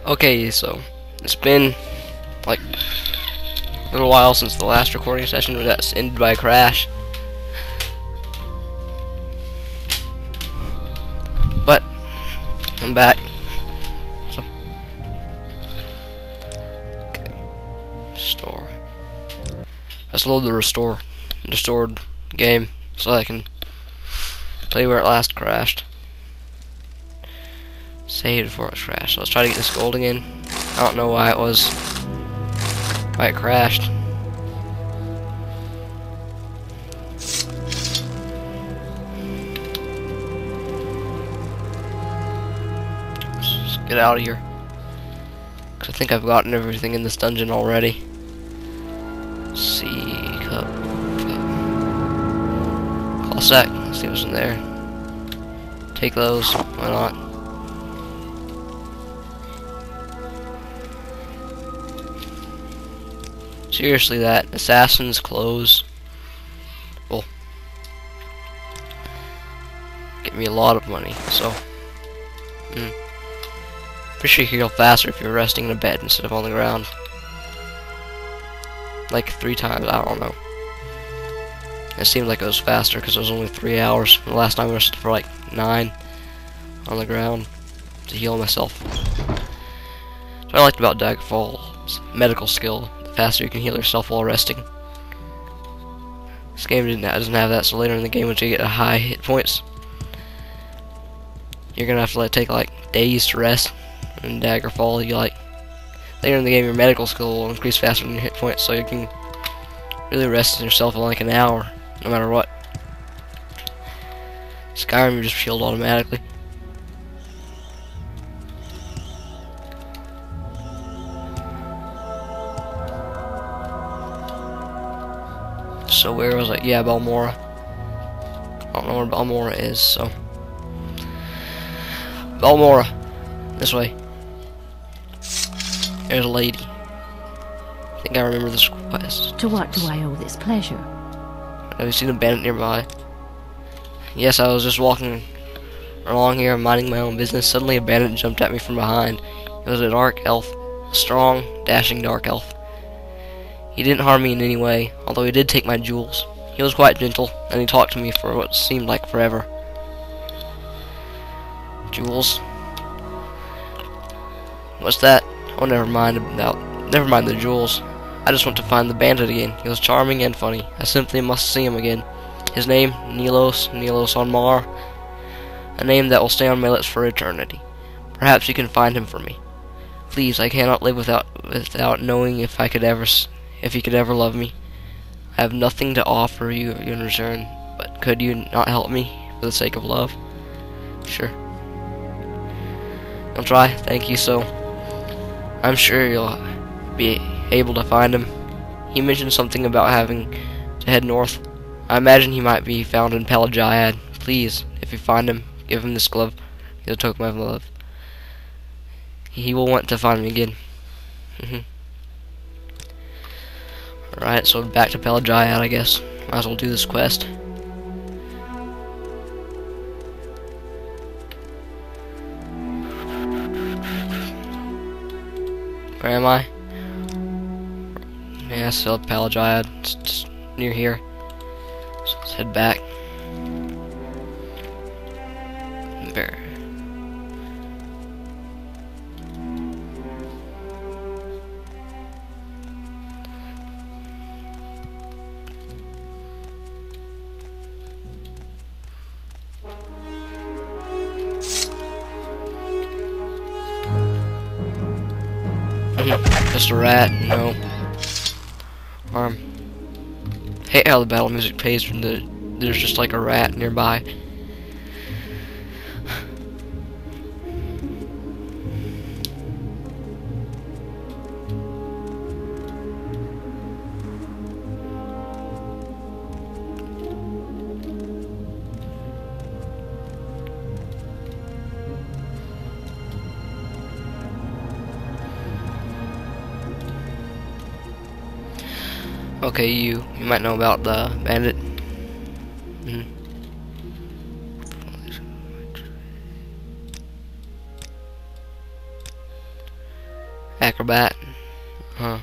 Okay, so it's been like a little while since the last recording session where that's ended by a crash. But I'm back. So, okay. Restore. Let's load the restored game so I can play where it last crashed. Saved before it crashed. So let's try to get this gold again. I don't know why it crashed. Let's get out of here. Cause I think I've gotten everything in this dungeon already. See, cup. Call sec. Let's see what's in there. Take those. Why not? Seriously, that assassin's clothes will get me a lot of money. So, pretty sure you heal faster if you're resting in a bed instead of on the ground. Like 3 times, I don't know. It seemed like it was faster because it was only 3 hours. The last time I rested for like 9 on the ground to heal myself. That's what I liked about Daggerfall's medical skill. Faster you can heal yourself while resting. This game doesn't have that, so later in the game, once you get a high hit points, you're gonna have to take like days to rest. In Daggerfall, you later in the game, your medical skill will increase faster than your hit points, so you can really rest yourself in like an hour, no matter what. Skyrim, you just healed automatically. So where was it? Yeah, Balmora. I don't know where Balmora is, so Balmora. This way. There's a lady. I think I remember this quest. To what do I owe this pleasure? Have you seen a bandit nearby? Yes, I was just walking along here, minding my own business. Suddenly a bandit jumped at me from behind. It was a dark elf. A strong, dashing dark elf. He didn't harm me in any way, although he did take my jewels. He was quite gentle, and he talked to me for what seemed like forever. Jewels? What's that? Oh, never mind the jewels. I just want to find the bandit again. He was charming and funny. I simply must see him again. His name, Nilos on Mar. A name that will stay on my lips for eternity. Perhaps you can find him for me. Please, I cannot live without knowing if he could ever love me. I have nothing to offer you in return, but could you not help me for the sake of love? Sure. I'll try. Thank you. So, I'm sure you'll be able to find him. He mentioned something about having to head north. I imagine he might be found in Pelagriad. Please, if you find him, give him this glove. He's a token of my love. He will want to find me again. Alright, so back to Pelagriad, I guess. Might as well do this quest. Where am I? Yeah, still at Pelagriad. It's just near here. So let's head back. There. Just a rat, no. Hate how the battle music plays when there's just like a rat nearby. Okay, you might know about the bandit. Acrobat. Huh.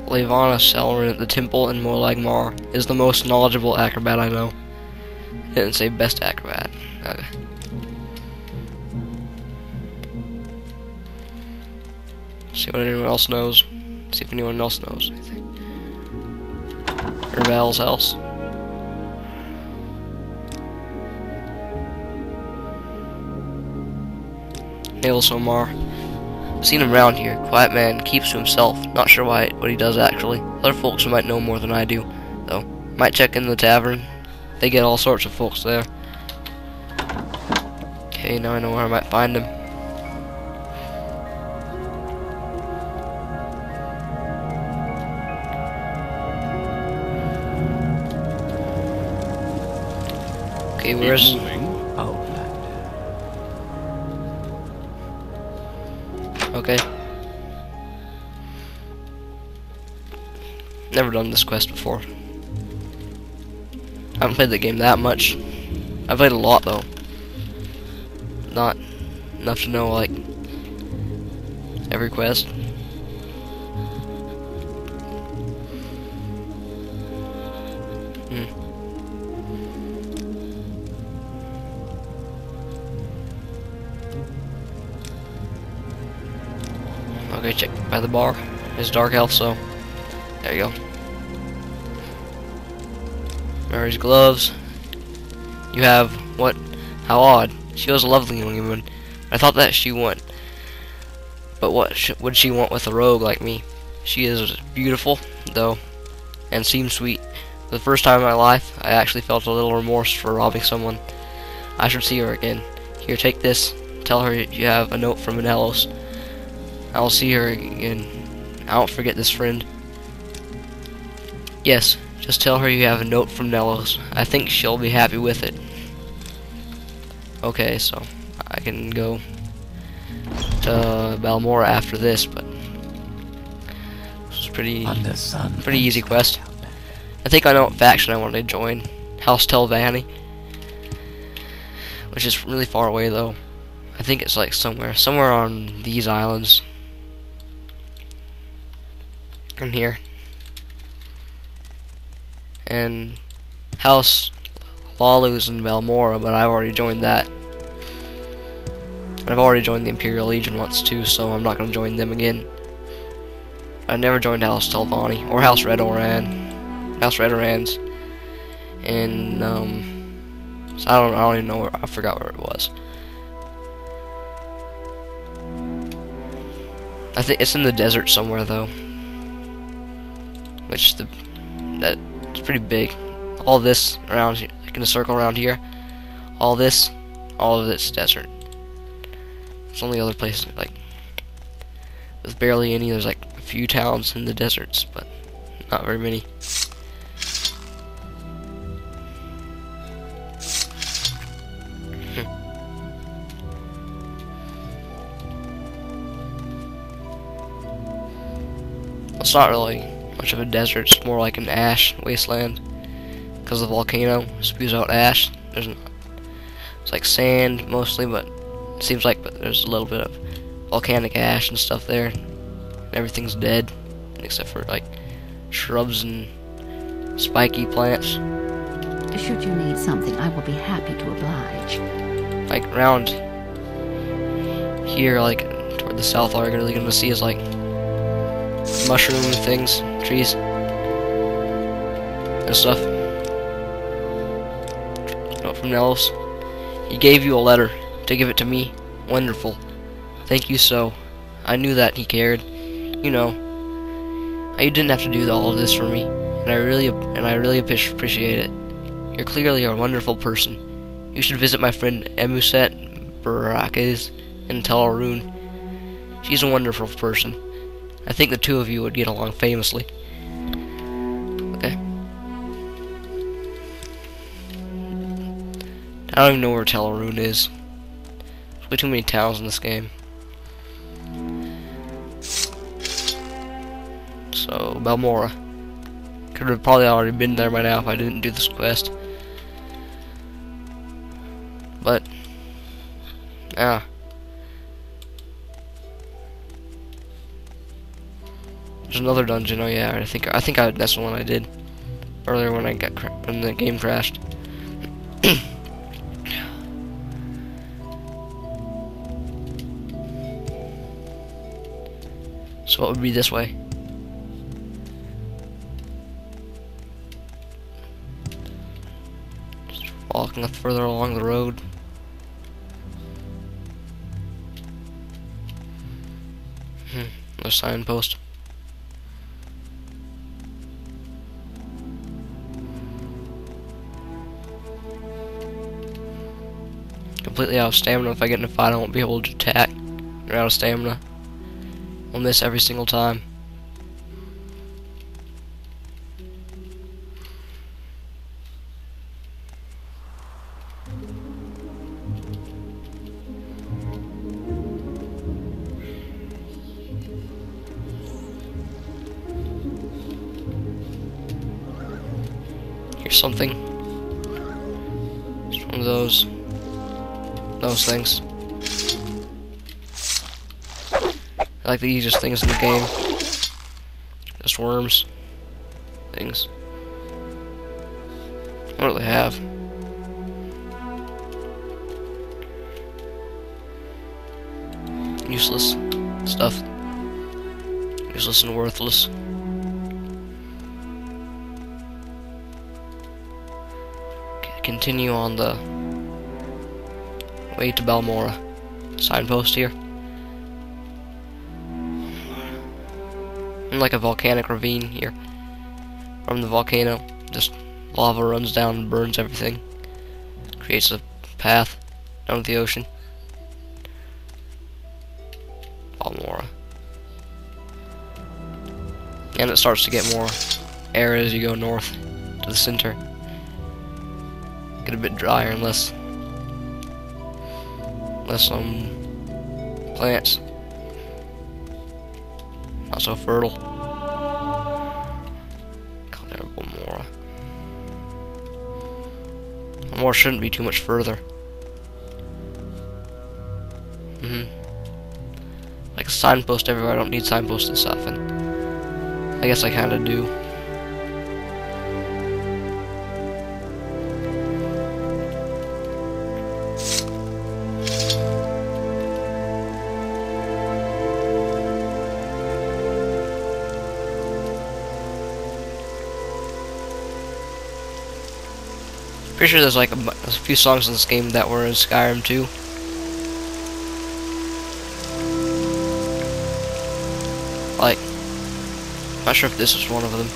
Levana Celerin at the temple in Morrowind is the most knowledgeable acrobat I know. It didn't say best acrobat. Okay. See what anyone else knows. See if anyone else knows anything. Or Val's house. Nails Omar. I've seen him around here. Quiet man, keeps to himself. Not sure what he does actually. Other folks might know more than I do, though. Might check in the tavern. They get all sorts of folks there. Okay, now I know where I might find him. Okay, where's... Okay. Never done this quest before. I haven't played the game that much. I've played a lot though. Not enough to know like every quest. Okay, check by the bar. It's dark elf, so there you go. Mary's gloves. You have what? How odd. She was a lovely young woman. I thought that she would. But what would she want with a rogue like me? She is beautiful, though, and seems sweet. For the first time in my life, I actually felt a little remorse for robbing someone. I should see her again. Here, take this. Tell her you have a note from Anelos. I'll see her again. I won't forget this, friend. Yes, just tell her you have a note from Nelos. I think she'll be happy with it. Okay, so I can go to Balmora after this, but it's pretty easy quest. I think I know what faction I want to join. House Telvanni, which is really far away though. I think it's like somewhere on these islands. In here. And House Lalu's in Balmora, but I've already joined that. I've already joined the Imperial Legion once too, so I'm not going to join them again. I never joined House Telvanni or House Redoran. House Redoran's. And so I don't even know where, I forgot where it was. I think it's in the desert somewhere though. Which that's pretty big. All this around here, like in a circle around here, all of it's desert. It's only other places like there's barely any. There's like a few towns in the deserts, but not very many. It's not really much of a desert, it's more like an ash wasteland because the volcano spews out ash. It's like sand mostly, but it seems like there's a little bit of volcanic ash and stuff there. And everything's dead except for like shrubs and spiky plants. Should you need something, I will be happy to oblige. Like around here, like toward the south, all you're really gonna see is like mushroom things, trees, and stuff. Note from Nelos. He gave you a letter to give it to me. Wonderful. Thank you so. I knew that he cared. You know, you didn't have to do all of this for me, and I really appreciate it. You're clearly a wonderful person. You should visit my friend Emuset Barakes in Telarune. She's a wonderful person. I think the two of you would get along famously. Okay. I don't even know where Telarune is. There's way too many towns in this game. So, Balmora. Could have probably already been there by now if I didn't do this quest. But yeah. There's another dungeon. Oh yeah, I think that's the one I did earlier when when the game crashed. So what would be this way? Just walking further along the road. Another signpost. Completely out of stamina. If I get in a fight, I won't be able to attack. You're out of stamina. I'll miss every single time. Here's something. It's one of those things. I like the easiest things in the game. Just worms. Things. I don't really have. Useless stuff. Useless and worthless. Okay, continue on the way to Balmora. Signpost here. And like a volcanic ravine here. From the volcano, just lava runs down and burns everything. Creates a path down to the ocean. Balmora. And it starts to get more air as you go north to the center. Get a bit drier and less plants. Not so fertile. Caldera, Balmora. Balmora shouldn't be too much further. Like a signpost everywhere. I don't need signposts and stuff, and I guess I kinda do. Pretty sure there's like a few songs in this game that were in Skyrim too. Like, not sure if this is one of them.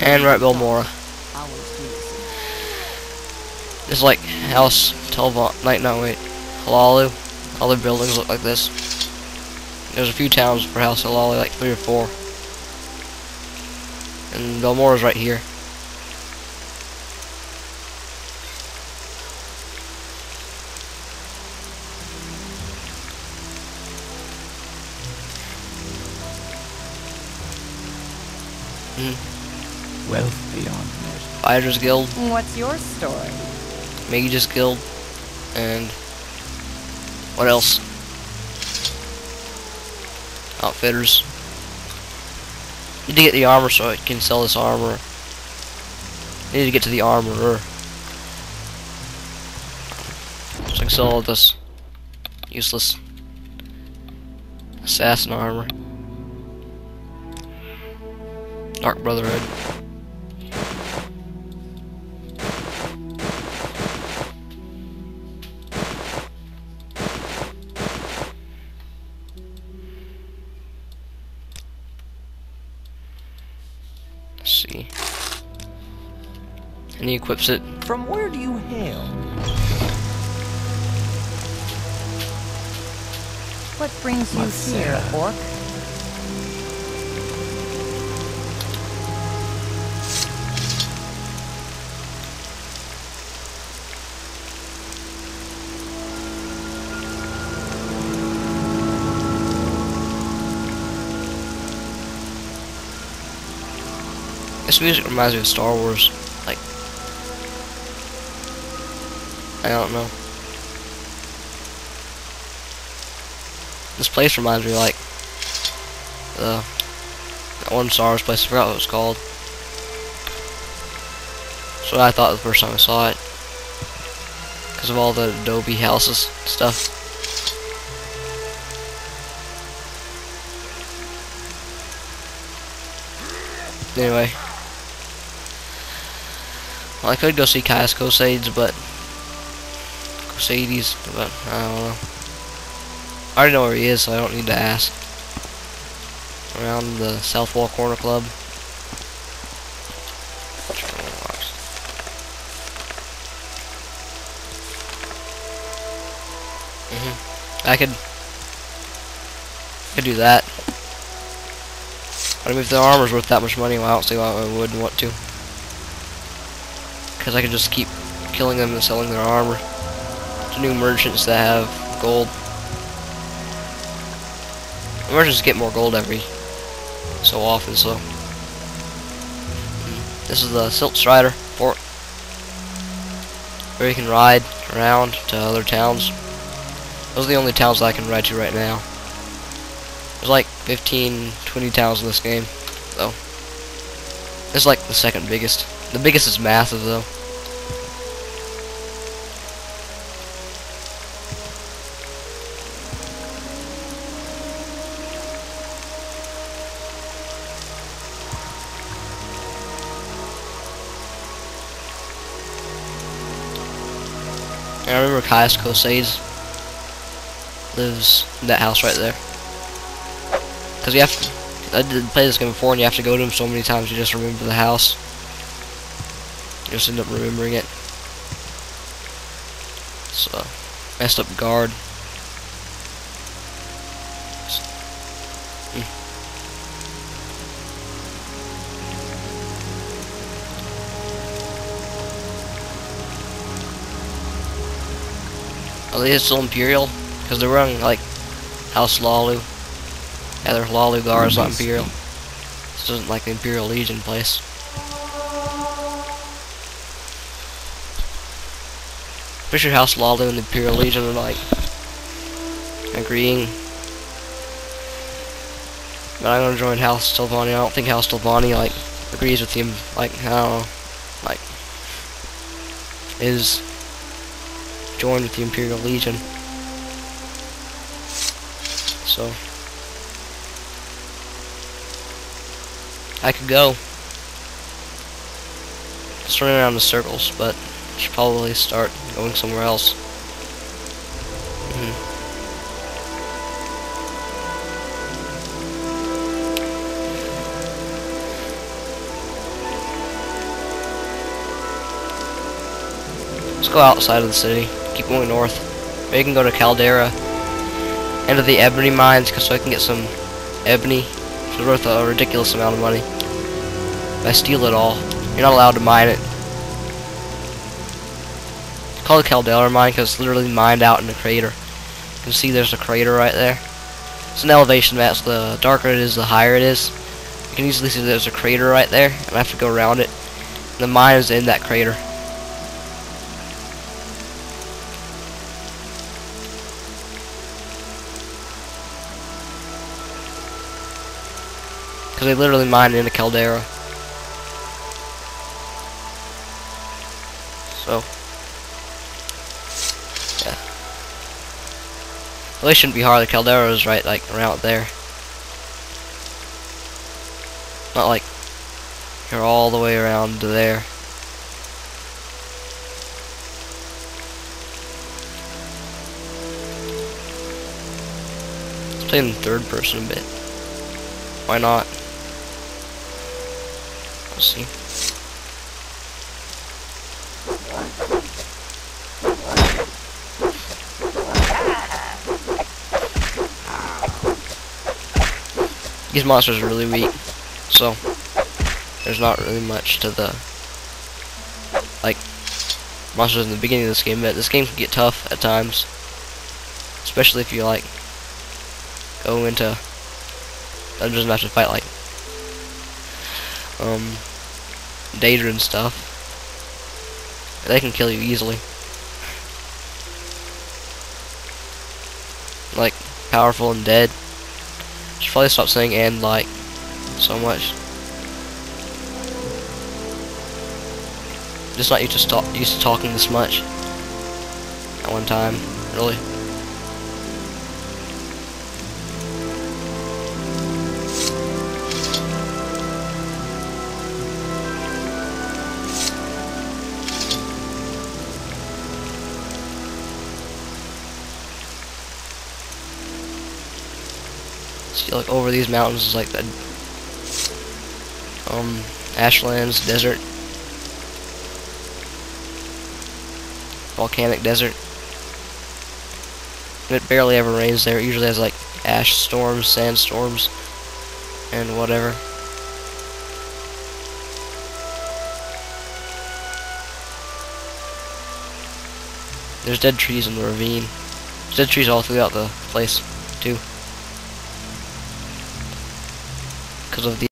And right, Balmora. It's like House Halalu. All the buildings look like this. There's a few towns for House Halalu, like 3 or 4. And Balmora's right here. Wealth beyond measure. Fighters Guild. What's your story? Mages Guild. And what else? Outfitters. Need to get the armor so I can sell this armor. I need to get to the armorer. So I can sell all this useless assassin armor. Dark Brotherhood. Let's see. And he equips it. From where do you hail? What brings you here, Sarah? Orc? This music reminds me of Star Wars. Like, I don't know. This place reminds me of, like, that one Star Wars place. I forgot what it was called. That's what I thought the first time I saw it. Because of all the adobe houses and stuff. Anyway. Well, I could go see Caius Cosades, but Cosades, but I don't know. I already know where he is, so I don't need to ask. Around the South Wall Corner Club. I could do that. I mean, if the armor's worth that much money, well, I don't see why I wouldn't want to. Because I could just keep killing them and selling their armor to new merchants that have gold. The merchants get more gold every so often, so. This is the Silt Strider fort, where you can ride around to other towns. Those are the only towns that I can ride to right now. There's like 15, 20 towns in this game, though. This is like the second biggest. The biggest is massive, though. I remember Caius Cosades lives in that house right there. Because you have to, I did play this game before, and you have to go to him so many times you just remember the house. You just end up remembering it. So, messed up guard. Oh, they still Imperial? Because they're running, like, House Lalu. Yeah, they're Lalu guards, not Imperial. This isn't like the Imperial Legion place. Pretty sure House Lalu and the Imperial Legion are, like, agreeing. But I'm gonna join House Stilvani. I don't think House Stilvani, like, agrees with him, like, I don't know, like, is joined with the Imperial Legion. So I could go. Just running around in circles, but I should probably start going somewhere else. Let's go outside of the city. Keep going north. Maybe you can go to Caldera, into the ebony mines, so I can get some ebony. It's worth a ridiculous amount of money. If I steal it all, you're not allowed to mine it. It's called a Caldera mine because it's literally mined out in a crater. You can see there's a crater right there. It's an elevation map, so the darker it is, the higher it is. You can easily see there's a crater right there, and I have to go around it. And the mine is in that crater. Because they literally mine in a caldera. So, yeah. Well, it shouldn't be hard. The caldera is right, like, around there. Not like you're all the way around to there. Let's play in third person a bit. Why not? Let's see. These monsters are really weak, so there's not really much to the, like, monsters in the beginning of this game, but this game can get tough at times, especially if you, like, go into dungeons and have to fight, like, Daedra and stuff. They can kill you easily. Like, powerful and dead. Should probably stop saying and like so much. Just not used to talking this much at one time, really. See, like over these mountains is like the ashlands, desert, volcanic desert. It barely ever rains there. It usually has like ash storms, sandstorms, and whatever. There's dead trees in the ravine. There's dead trees all throughout the place too, because of the